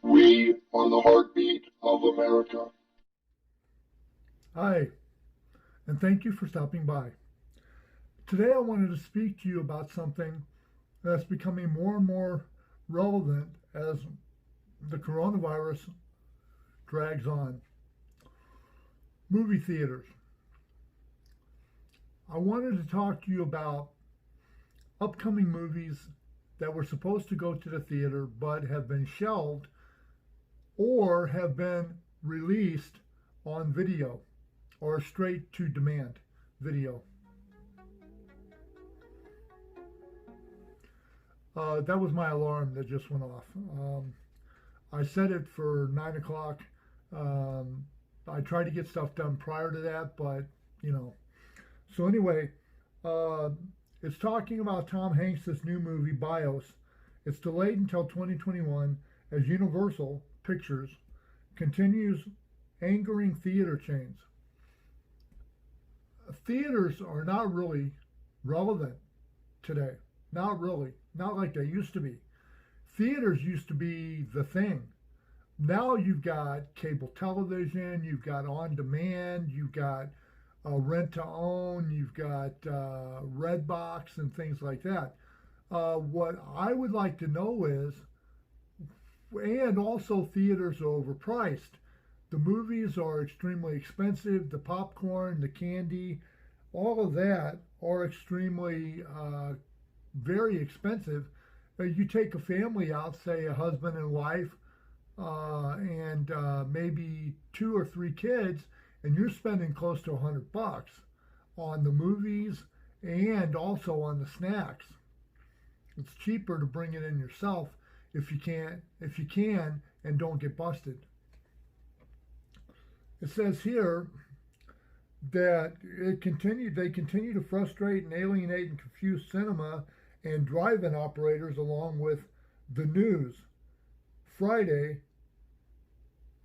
We are the heartbeat of America. Hi, and thank you for stopping by. Today I wanted to speak to you about something that's becoming more and more relevant as the coronavirus drags on. Movie theaters. I wanted to talk to you about upcoming movies that were supposed to go to the theater but have been shelved or have been released on video or straight to demand video. That was my alarm that just went off. I set it for 9 o'clock. I tried to get stuff done prior to that, but you know. So anyway, uh, it's talking about Tom Hanks' new movie, Bios. It's delayed until 2021 as Universal Pictures continues angering theater chains. Theaters are not really relevant today. Not really. Not like they used to be. Theaters used to be the thing. Now you've got cable television, you've got on demand, you've got rent to own, you've got Redbox and things like that. What I would like to know is, and also theaters are overpriced. The movies are extremely expensive. The popcorn, the candy, all of that are extremely very expensive. You take a family out, say a husband and wife, and maybe 2 or 3 kids, and you're spending close to $100 on the movies and also on the snacks. It's cheaper to bring it in yourself if you can, and don't get busted. It says here that they continue to frustrate and alienate and confuse cinema and drive-in operators along with the news Friday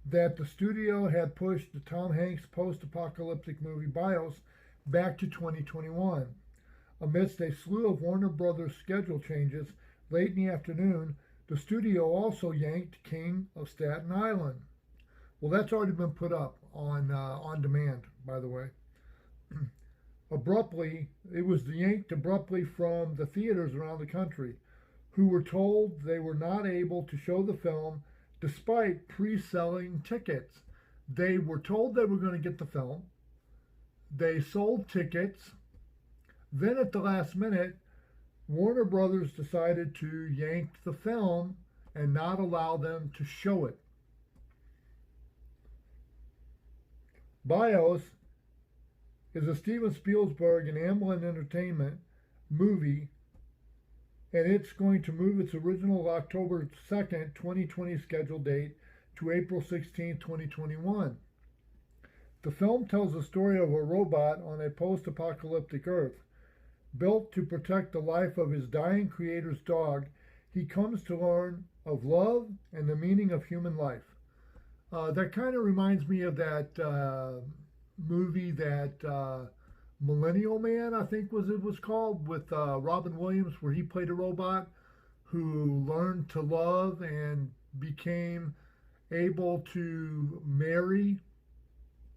that the studio had pushed the Tom Hanks post-apocalyptic movie Bios back to 2021. Amidst a slew of Warner Brothers schedule changes late in the afternoon, the studio also yanked King of Staten Island. Well, that's already been put up on demand, by the way. It was yanked abruptly from the theaters around the country, who were told they were not able to show the film despite pre-selling tickets. They were told they were going to get the film. They sold tickets. Then at the last minute, Warner Brothers decided to yank the film and not allow them to show it. Bios is a Steven Spielberg and Amblin Entertainment movie, and it's going to move its original October 2nd, 2020 scheduled date to April 16th, 2021. The film tells the story of a robot on a post-apocalyptic Earth. Built to protect the life of his dying creator's dog, he comes to learn of love and the meaning of human life. That kind of reminds me of that movie that Millennial Man, I think it was called, with Robin Williams, where he played a robot who learned to love and became able to marry,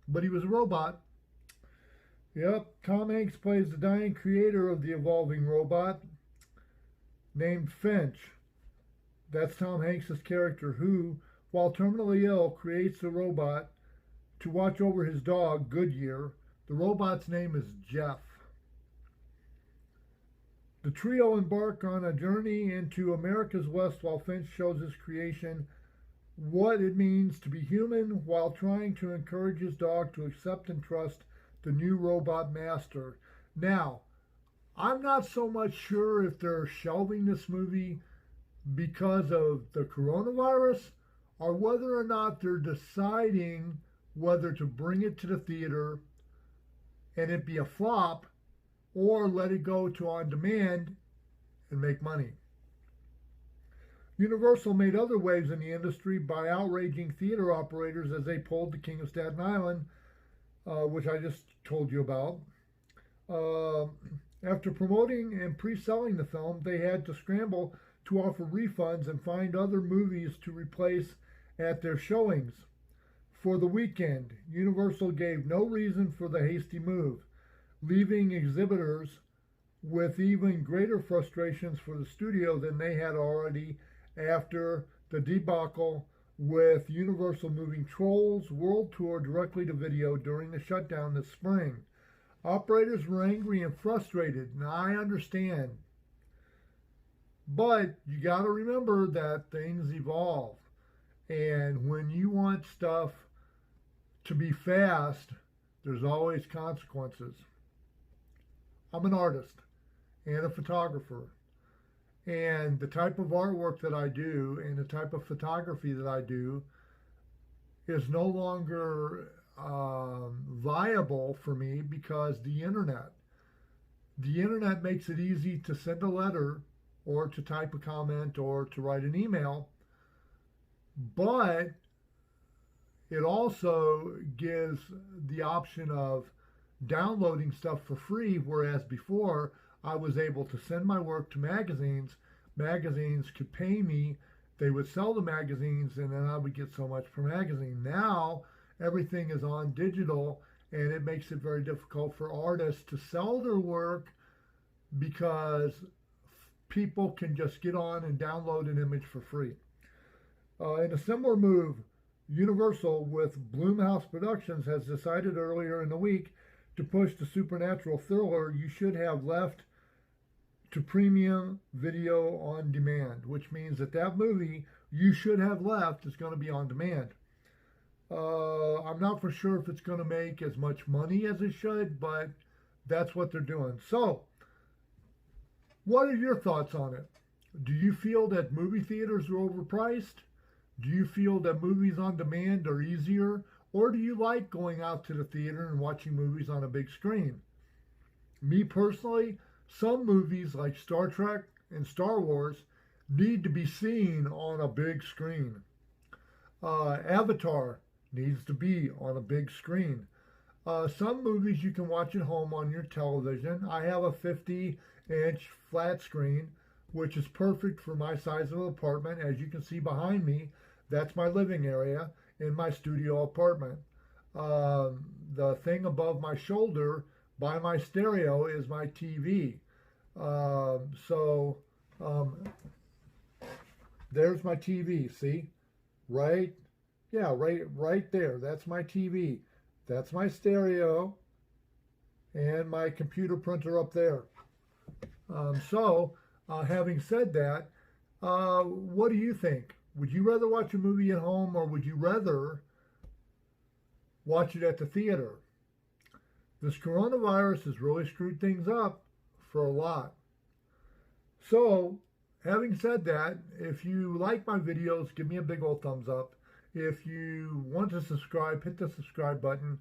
but he was a robot. Yep, Tom Hanks plays the dying creator of the evolving robot named Finch. That's Tom Hanks' character who, while terminally ill, creates a robot to watch over his dog, Goodyear. The robot's name is Jeff. The trio embark on a journey into America's West while Finch shows his creation what it means to be human while trying to encourage his dog to accept and trust the new robot master. Now, I'm not so much sure if they're shelving this movie because of the coronavirus or whether or not they're deciding whether to bring it to the theater and it be a flop or let it go to on demand and make money. Universal made other waves in the industry by outraging theater operators as they pulled the King of Staten Island, which I just told you about. After promoting and pre-selling the film, they had to scramble to offer refunds and find other movies to replace at their showings. For the weekend, Universal gave no reason for the hasty move, leaving exhibitors with even greater frustrations for the studio than they had already after the debacle with Universal moving Trolls World Tour directly to video during the shutdown this spring. Operators were angry and frustrated, and I understand. But you got to remember that things evolve. And when you want stuff to be fast, there's always consequences. I'm an artist and a photographer. And the type of artwork that I do and the type of photography that I do is no longer viable for me because the internet makes it easy to send a letter or to type a comment or to write an email, but it also gives the option of downloading stuff for free, whereas before I was able to send my work to magazines. Magazines could pay me. They would sell the magazines, and then I would get so much per magazine. Now, everything is on digital, and it makes it very difficult for artists to sell their work because people can just get on and download an image for free. In a similar move, Universal with Blumhouse Productions has decided earlier in the week to push the supernatural thriller You Should Have Left to premium video on demand, which means that movie You Should Have Left is going to be on demand. I'm not for sure if it's going to make as much money as it should, but that's what they're doing. So, what are your thoughts on it? Do you feel that movie theaters are overpriced? Do you feel that movies on demand are easier? Or do you like going out to the theater and watching movies on a big screen? Me personally, some movies like Star Trek and Star Wars need to be seen on a big screen. Avatar needs to be on a big screen. Some movies you can watch at home on your television. I have a 50-inch flat screen, which is perfect for my size of apartment. As you can see behind me, that's my living area in my studio apartment. The thing above my shoulder by my stereo is my TV. There's my TV, see? Right? Yeah, right there. That's my TV. That's my stereo and my computer printer up there. Having said that, what do you think? Would you rather watch a movie at home or would you rather watch it at the theater? This coronavirus has really screwed things up for a lot. So, having said that, if you like my videos, give me a big old thumbs up. If you want to subscribe, hit the subscribe button.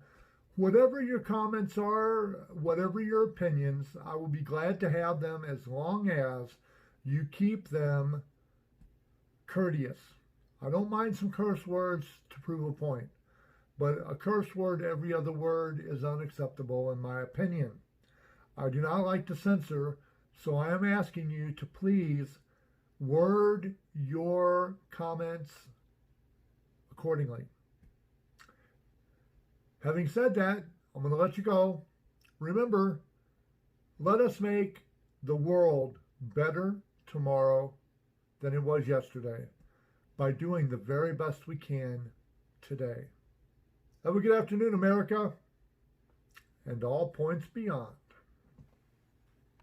Whatever your comments are, whatever your opinions, I will be glad to have them as long as you keep them courteous. I don't mind some curse words to prove a point, but a curse word every other word is unacceptable in my opinion. I do not like to censor, so I am asking you to please word your comments accordingly. Having said that, I'm going to let you go. Remember, let us make the world better tomorrow than it was yesterday by doing the very best we can today. Have a good afternoon, America, and all points beyond.